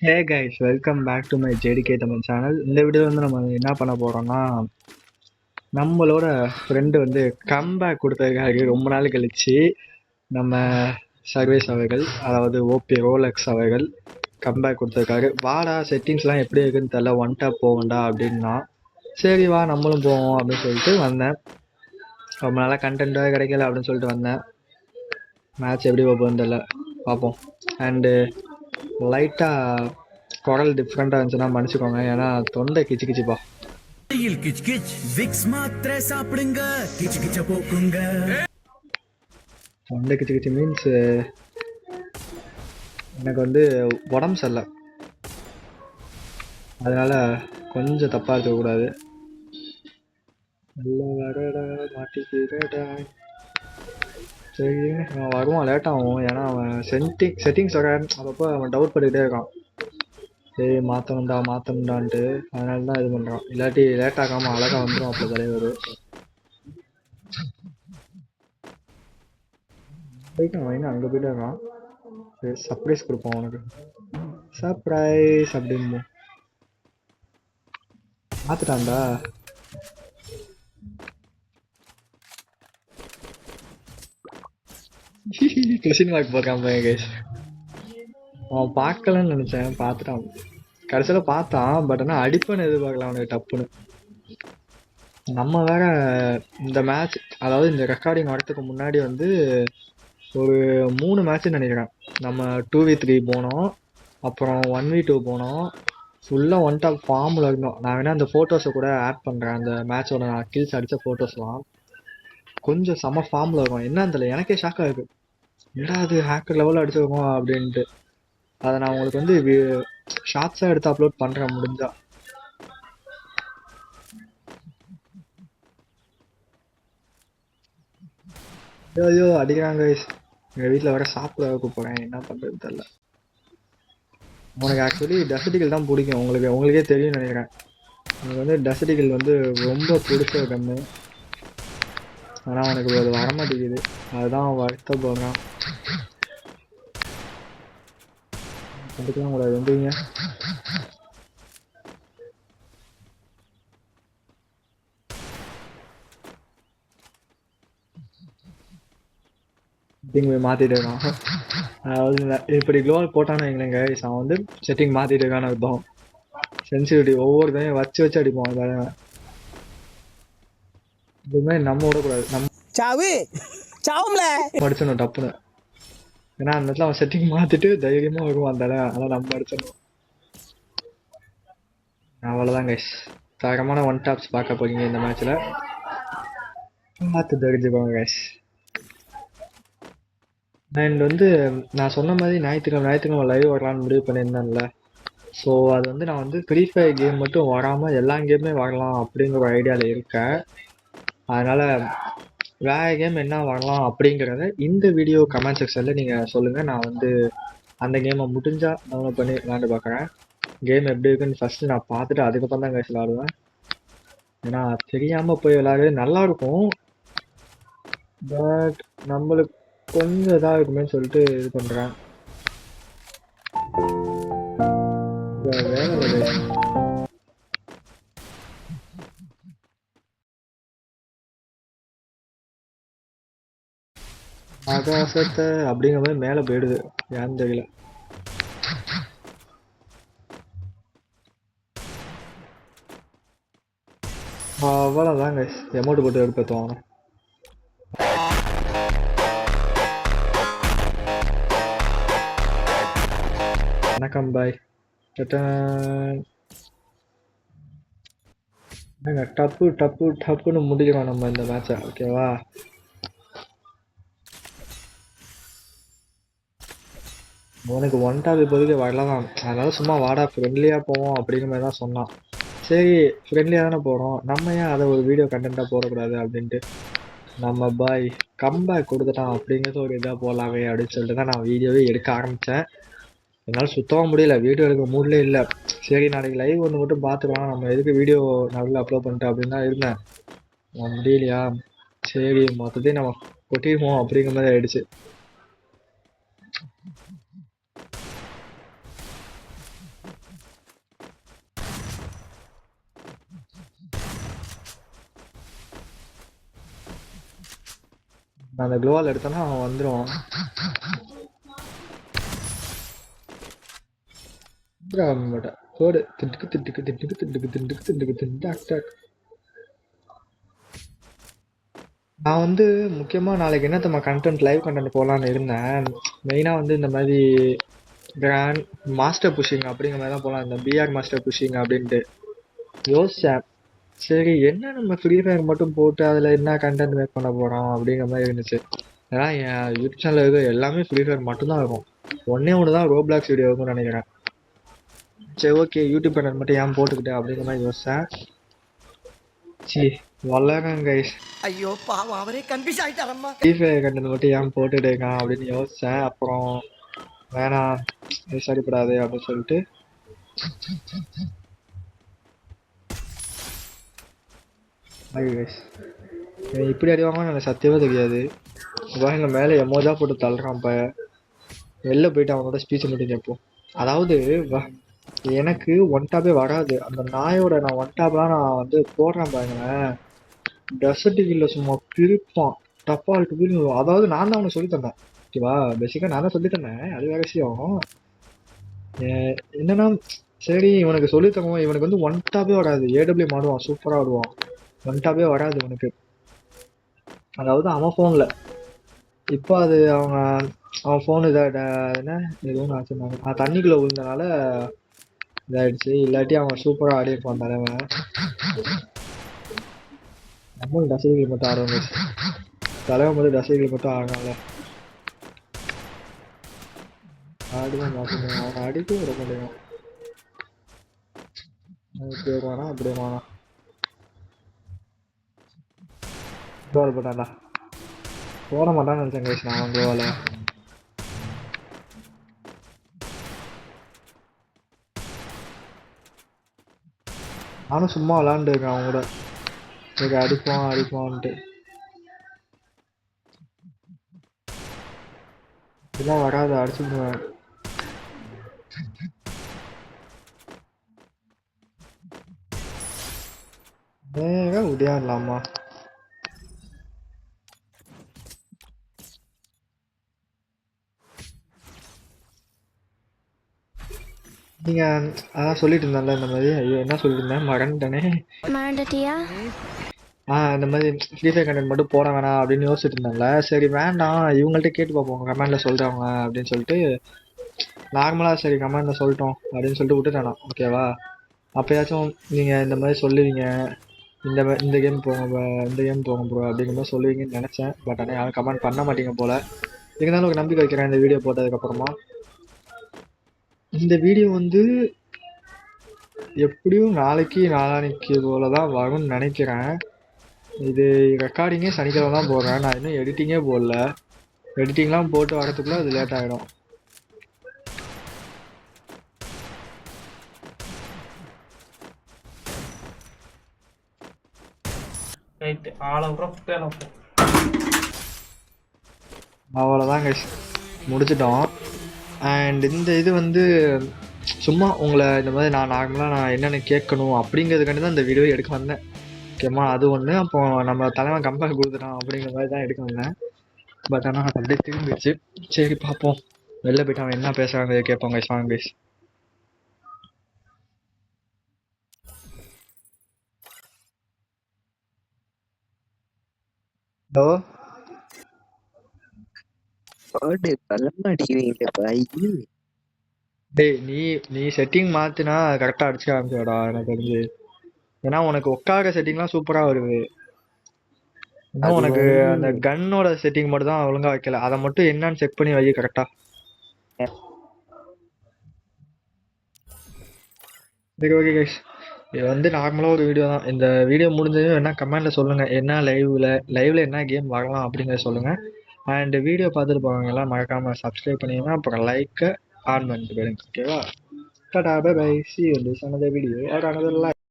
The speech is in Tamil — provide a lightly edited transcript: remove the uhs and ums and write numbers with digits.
Hey guys, welcome back to my JDK Tamil channel. இந்த வீடியோ வந்து நம்ம என்ன பண்ண போகிறோம்னா, நம்மளோட ஃப்ரெண்டு வந்து கம்பேக் கொடுத்ததுக்காக ரொம்ப நாள் கழிச்சு நம்ம சர்வேஸ் அவர்கள், அதாவது ஓபி ரோலக்ஸ் அவர்கள் கம்பேக் கொடுத்ததுக்காக வாடா செட்டிங்ஸ்லாம் எப்படி இருக்குன்னு தெரில, ஒன் டாப் போகண்டா அப்படின்னா, சரி வா நம்மளும் போவோம் அப்படின்னு சொல்லிட்டு வந்தேன். ரொம்ப நாளாக கண்டென்ட்டாக கிடைக்கல அப்படின்னு சொல்லிட்டு வந்தேன். மேட்ச் எப்படி போகுதுன்னு தெரில, பார்ப்போம். அண்டு லைட்டாக குரல் டிஃப்ரெண்டாக இருந்துச்சுன்னா மன்னிச்சுக்கோங்க, ஏன்னா தொண்டை கிச்சு கிச்சுப்பா. தொண்டை கிச்சு கிச்சு மீன்ஸ் எனக்கு வந்து உடம்பு சரியில்லை, அதனால கொஞ்சம் தப்பாக இருக்கக்கூடாது. மாட்டிக்கிறடா. சரி அவன் வருவான், லேட்டாகும், ஏன்னா அவன் செட்டிங்ஸ் வர அப்பப்போ அவன் டவுட் பண்ணிக்கிட்டே இருக்கான். சரி மாற்றணுண்டான்ட்டு, அதனால தான் இது பண்ணுறான். இல்லாட்டி லேட் ஆகாமல் அழகாக வந்துடும் அப்போ தலைவர். போயிட்டு அவன் அங்கே போயிட்டு இருக்கான். சரி சர்ப்ரைஸ் கொடுப்போம் அவனுக்கு, சர்ப்ரைஸ் அப்படின்னு மாற்றிட்டான்டா. கொஸ்டின் மார்க் பார்க்காம கைஸ், அவன் பார்க்கலன்னு நினச்சேன், பார்த்துட்டான். கடைசியில் பார்த்தான், பட் ஆனால் அடிப்பேன்னு எதிர்பார்க்கலாம் அவனுக்கு டப்புன்னு. நம்ம வேற இந்த மேட்ச், அதாவது இந்த ரெக்கார்டிங் வரத்துக்கு முன்னாடி வந்து ஒரு 3 மேட்ச்னு நினைக்கிறேன். நம்ம 2v3 போனோம், அப்புறம் 1v2 போனோம், ஃபுல்லாக ஒன் டாப் ஃபார்மில் இருந்தோம். நான் வேணால் அந்த ஃபோட்டோஸை கூட ஆட் பண்ணுறேன், அந்த மேட்சோட நான் கில்ஸ் அடித்த ஃபோட்டோஸ்லாம். கொஞ்சம் செம ஃபார்மில் இருக்கும். என்ன தெரியல, எனக்கே ஷாக்காக இருக்குது, என்னடா அது ஹேக்கர் லெவலில் அடிச்சிருக்கோம் அப்படின்ட்டு. அதை நான் உங்களுக்கு வந்து ஷார்ட்ஸாக எடுத்து அப்லோட் பண்ணுறேன் முடிஞ்சா. ஐயோ அடிக்கிறாங்க. எங்கள் வீட்டில் வர சாப்பிட கூப்பிட்றேன், என்ன பண்ணுறது தெரில. உனக்கு ஆக்சுவலி டெசர்டிகல் தான் பிடிக்கும், உங்களுக்கே தெரியும்னு நினைக்கிறேன். எனக்கு வந்து டெசர்டிகல் வந்து ரொம்ப பிடிச்ச கண்ணு, ஆனால் அவனுக்கு அது வரமாட்டேங்குது, அதுதான் வருத்தப்படுறான். அதுக்கெல்லாம் கூடாது, வந்துங்க. மாற்றிட்டு இருக்கான். அதாவது இப்படி க்ளோவல் போட்டான்னு வைங்களேங்க, அவன் வந்து செட்டிங் மாற்றிட்டு இருக்கான்னு அர்த்தம். சென்சிட்டிவிட்டி ஒவ்வொருத்தையும் வச்சு அடிப்போம். அதான இதுமாதிரி நம்ம விடக்கூடாது, நம்ம அடிச்சிடணும் டப்புன்னு. ஏன்னா அந்த இடத்துல அவன் செட்டிங் மாற்றிட்டு தைரியமாக வருவான் தானே, அதனால் நம்ம அடிச்சிடணும். அவ்வளோதான் கைஸ், தரமான ஒன் டாப்ஸ் பார்க்க போறீங்க இந்த மேட்ச்சில், பார்த்து தெரிஞ்சுக்கோங்க கைஸ். அண்ட் வந்து நான் சொன்ன மாதிரி ஞாயிற்றுக்கிழமை லைவ் வரலான்னு முடிவு பண்ணியிருந்தேன்ல. ஸோ அது வந்து நான் வந்து ஃப்ரீ ஃபயர் கேம் மட்டும் வராமல் எல்லா கேமுமே வரலாம் அப்படிங்கிற ஒரு ஐடியாவில் இருக்கேன். அதனால் வேறு கேம் என்ன வரலாம் அப்படிங்கிறத இந்த வீடியோ கமெண்ட் செக்ஷனில் நீங்கள் சொல்லுங்கள். நான் வந்து அந்த கேமை முடிஞ்சால் டவுன்லோட் பண்ணி விளாண்டு பார்க்குறேன். கேம் எப்படி இருக்குன்னு ஃபஸ்ட்டு நான் பார்த்துட்டு அதுக்கப்புறம் தான் கைஸ் விளாடுவேன். ஏன்னா தெரியாமல் போய் விளாடுறது நல்லாயிருக்கும், பட் நம்மளுக்கு கொஞ்சம் இதாக இருக்குமே சொல்லிட்டு இது பண்ணுறேன். ஆகாசத்தை அப்படிங்கிற மாதிரி மேலே போயிடுது, ஏன்னு தெரியல. அவ்வளோதாங்க, எமௌண்ட் போட்டு எடுப்பேன். வணக்கம் பாய். டப்புன்னு முடிக்கிறோம் நம்ம இந்த மேட்சை, ஓகேவா? உனக்கு ஒன் டாப் இப்போதைக்கு வரலாம், அதனால சும்மா வாடா ஃப்ரெண்ட்லியாக போவோம் அப்படிங்கிற மாதிரி தான் சொன்னான். சரி ஃப்ரெண்ட்லியாக தானே போகிறோம், நம்ம ஏன் அதை ஒரு வீடியோ கண்டென்ட்டாக போடக்கூடாது அப்படின்ட்டு நம்ம பாய் கம்பேக் கொடுத்துட்டான் அப்படிங்கிறது ஒரு இதாக போடலாமே அப்படின்னு சொல்லிட்டு தான் நான் வீடியோவே எடுக்க ஆரம்பித்தேன். என்னால் சுத்தமாக முடியல, வீடியோ எடுக்க மூடலே இல்லை. சரி நாளைக்கு லைவ் ஒன்று மட்டும் பார்த்துக்கலாம், நம்ம எதுக்கு வீடியோ நல்லா அப்லோட் பண்ணிட்டேன் அப்படின்னு தான் இருந்தேன். முடியலையா, சரி மொத்தத்தையும் நம்ம கொட்டிடுவோம் அப்படிங்கிற மாதிரி ஆயிடுச்சு. நான் அந்த க்ளோவால் எடுத்தேன்னா அவன் வந்துடுவான். போடு திட்டுக்கு திட்டுக்கு திட்டுக்கு திட்டுக்கு திட்டுக்கு திட்டுக்கு திட்டு. நான் வந்து முக்கியமாக நாளைக்கு என்ன கண்டென்ட் லைவ் கண்டென்ட் போகலான்னு இருந்தேன். மெயினாக வந்து இந்த மாதிரி கிராண்ட் மாஸ்டர் புஷிங் அப்படிங்கிற மாதிரி தான் போகலாம். இந்த பிஆர் மாஸ்டர் புஷிங் அப்படின்ட்டு யோசிச்சேன். சரி என்ன நம்ம ஃப்ரீ ஃபயர் மட்டும் போட்டு அதில் என்ன கண்டென்ட் மேக் பண்ண போகிறோம் அப்படிங்கிற மாதிரி இருந்துச்சு. ஏன்னா என் யூடியூப் சேனல் இருக்க எல்லாமே ஃப்ரீ ஃபயர் மட்டும்தான் இருக்கும். ஒன்று தான் ரோப்ளாக்ஸ் வீடியோ இருக்கும்னு நினைக்கிறேன். சரி ஓகே யூடியூப் கண்டென்ட் மட்டும் ஏன் போட்டுக்கிட்டேன் அப்படிங்கிற மாதிரி யோசிச்சேன். சரி வளரங்க கைஸ். ஐயோ பாவம் அவரே கன்ஃபியூஸ் ஆயிட்டாரம்மா. ஃப்ரீ ஃபயர் கண்டென்ட் மட்டும் ஏன் போட்டுட்டேங்க அப்படின்னு யோசிச்சேன். அப்புறம் வேணாம் சரிப்படாது அப்படின்னு சொல்லிட்டு இப்படி அடிவாங்க எனக்கு சத்தியமே தெரியாது. எங்க மேலே எமோஜா போட்டு தள்ளுறான். இப்போ வெளில போயிட்டு அவனோட ஸ்பீச் மட்டும் கேட்போம். அதாவது எனக்கு ஒன் டாப்பே வராது. அந்த நாயோட நான் ஒன் டாப்லாம் நான் வந்து போடுறேன் பாருங்களேன். டெசர்ட்டுக்குள்ள சும்மா பிரிப்பான் டப்பால்ட்டு போய். அதாவது நான் தான் அவனுக்கு சொல்லி தந்தேன் ஓகேவா. பேசிக்காக நான் தான் சொல்லி தந்தேன். அது வேற விஷயம். என்னன்னா சரி இவனுக்கு சொல்லி தருவோம். இவனுக்கு வந்து ஒன் டாப்பே வராது. ஏடபிள்யூ ஆடுவான், சூப்பராக ஆடுவான். ஒன் டாப்பே வராது இவனுக்கு. அதாவது அவன் ஃபோனில் இப்போ அது அவன் ஃபோனு என்ன எதுவும் ஆச்சுருந்தாங்க தண்ணிக்குள்ளே விழுந்தனால இதாகிடுச்சு. இல்லாட்டி அவன் சூப்பராக ஆடிருப்பான் தலைவன். நம்மளும் ரசிகர்கள் மட்டும் ஆடுவாங்க. தலைவன் மட்டும் ரசிகர்கள் மட்டும் ஆடுனால ஆடுவான் மாட்டேங்க. அவனை அடிக்க விட முடியும். இப்படி வருவானா அப்படி வருவானா கோல் போட்டான்டா. போட மாட்டான்னு நினச்சேன் கைஸ் நான் அவன் கோவால. நானும் சும்மா விளாண்டு இருக்கேன் அவன் கூட. எனக்கு அடிப்பான்ட்டு இதெல்லாம் வராது, அடிச்சுடுவேன். உடையாடலாமா நீங்க அதான் சொல்லிட்டு இருந்தேன்ல இந்த மாதிரி. ஐயோ என்ன சொல்லிட்டு இருந்தேன் மறந்துட்டேனே. இந்த மாதிரி ஃப்ரீ ஃபயர் கண்டென்ட் மட்டும் போட வேணாம் அப்படின்னு யோசிச்சுட்டு இருந்தேன்ல. சரி வேண்டாம் இவங்கள்ட்ட கேட்டு பார்ப்போம் கமெண்ட்ல சொல்றாங்க அப்படின்னு சொல்லிட்டு நார்மலாக சரி கமெண்ட்ல சொல்லிட்டோம் அப்படின்னு சொல்லிட்டு விட்டுட்டேன் நான். ஓகேவா. அப்போயாச்சும் நீங்கள் இந்த மாதிரி சொல்லுவீங்க. இந்த கேம் போங்க இந்த கேம் போங்க ப்ரோ அப்படிங்கிற மாதிரி சொல்லுவீங்கன்னு நினச்சேன். பட் ஆனால் யாரும் கமெண்ட் பண்ண மாட்டீங்க போல். இருந்தாலும் ஒரு நம்பிக்கை வைக்கிறேன் இந்த வீடியோ போட்டதுக்கப்புறமா. இந்த வீடியோ வந்து எப்படியும் நாளைக்கு நாளானிக்கு போல தான் வரும்னு நினைக்கிறேன். இது ரெக்கார்டிங்கே சனிக்கிழமை தான் போடுறேன். நான் இன்னும் எடிட்டிங்கே போடல. எடிட்டிங்லாம் போட்டு வரதுக்குள்ளே அது லேட் ஆகிடும். அவ்வளோதான் கைஸ் முடிச்சிட்டோம். அண்ட் இந்த இது வந்து சும்மா உங்களை இந்த மாதிரி நான் நார்மலாக நான் என்னென்ன கேட்கணும் அப்படிங்கிறதுக்காண்டி தான் இந்த வீடியோ எடுக்க வந்தேன். ஓகேம்மா அது ஒன்று. அப்போ நம்ம தலைவன் கம்பேர் கொடுத்துட்டான் அப்படிங்கிற மாதிரி தான் எடுக்க வந்தேன். பட் ஆனால் அது அப்படியே திரும்பிடுச்சு. சரி பார்ப்போம் வெளில போயிட்டு அவன் என்ன பேசுகிறாங்க கேட்பாங்க சாங் கைஸ். ஹலோ டேய் நீ செட்டிங் மாற்றினா கரெக்டாக அடிச்சு காமிச்சடா எனக்கு தெரிஞ்சு. ஏன்னா உனக்கு உட்கார செட்டிங்லாம் சூப்பராக வருது. இன்னும் உனக்கு அந்த கன்னோட செட்டிங் மட்டும் தான் ஒழுங்கா வைக்கல. அதை மட்டும் என்னன்னு செக் பண்ணி வை கரெக்டா. சரி ஓகே கைஸ் இது வந்து நார்மலாக ஒரு வீடியோ தான். இந்த வீடியோ முடிஞ்சதும் என்ன கமெண்ட்ல சொல்லுங்க என்ன லைவ்ல என்ன கேம் வரலாம் அப்படிங்கிறத சொல்லுங்க. அண்ட் வீடியோ பார்த்துட்டு போவாங்க எல்லாம் மறக்காம சப்ஸ்கிரைப் பண்ணிங்கன்னா அப்புறம் லைக்கை ஆன் பண்ணிட்டு போயிடுங்க. ஓகேவா. Tata bye bye. See you in this another video or another live.